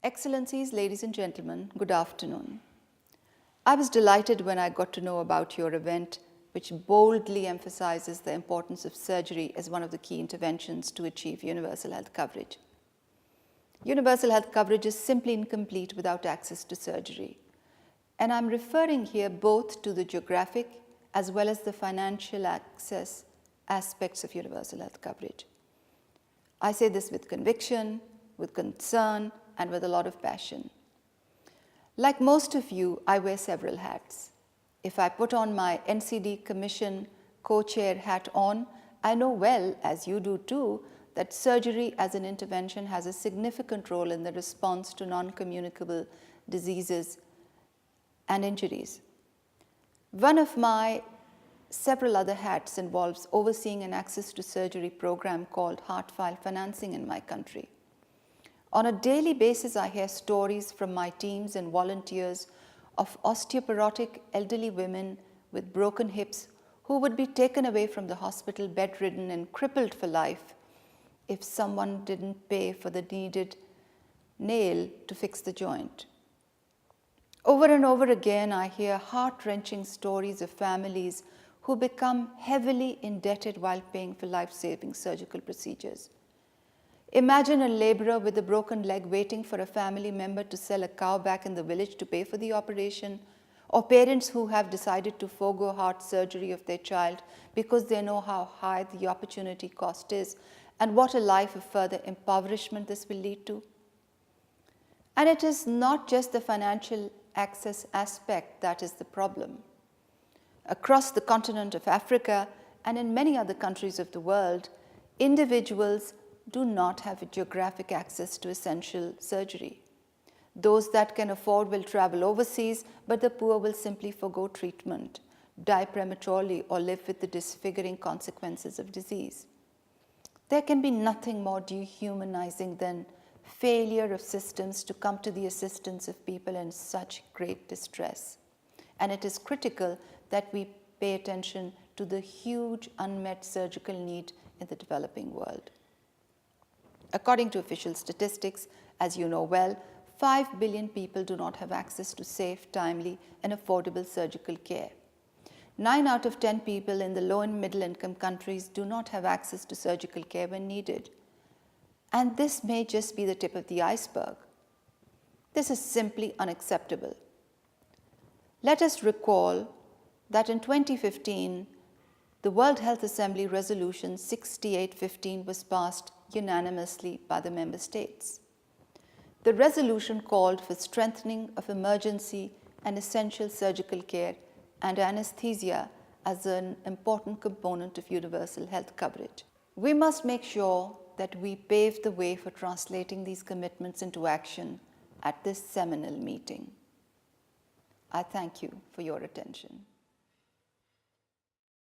Excellencies, ladies and gentlemen, good afternoon. I was delighted when I got to know about your event, which boldly emphasizes the importance of surgery as one of the key interventions to achieve universal health coverage. Universal health coverage is simply incomplete without access to surgery. And I'm referring here both to the geographic as well as the financial access aspects of universal health coverage. I say this with conviction, with concern, and with a lot of passion. Like most of you, I wear several hats. If I put on my NCD Commission co-chair hat on, I know well, as you do too, that surgery as an intervention has a significant role in the response to non-communicable diseases and injuries. One of my several other hats involves overseeing an access to surgery program called Heart File Financing in my country. On a daily basis, I hear stories from my teams and volunteers of osteoporotic elderly women with broken hips who would be taken away from the hospital bedridden and crippled for life if someone didn't pay for the needed nail to fix the joint. Over and over again, I hear heart-wrenching stories of families who become heavily indebted while paying for life-saving surgical procedures. Imagine a laborer with a broken leg waiting for a family member to sell a cow back in the village to pay for the operation, or parents who have decided to forego heart surgery of their child because they know how high the opportunity cost is and what a life of further impoverishment this will lead to. And it is not just the financial access aspect that is the problem. Across the continent of Africa and in many other countries of the world, individuals do not have geographic access to essential surgery. Those that can afford will travel overseas, but the poor will simply forgo treatment, die prematurely, or live with the disfiguring consequences of disease. There can be nothing more dehumanizing than failure of systems to come to the assistance of people in such great distress. And it is critical that we pay attention to the huge unmet surgical need in the developing world. According to official statistics, as you know well, 5 billion people do not have access to safe, timely, and affordable surgical care. 9 out of 10 people in the low and middle income countries do not have access to surgical care when needed. And this may just be the tip of the iceberg. This is simply unacceptable. Let us recall that in 2015, the World Health Assembly Resolution 6815 was passed unanimously by the member states. The resolution called for strengthening of emergency and essential surgical care and anesthesia as an important component of universal health coverage. We must make sure that we pave the way for translating these commitments into action at this seminal meeting. I thank you for your attention.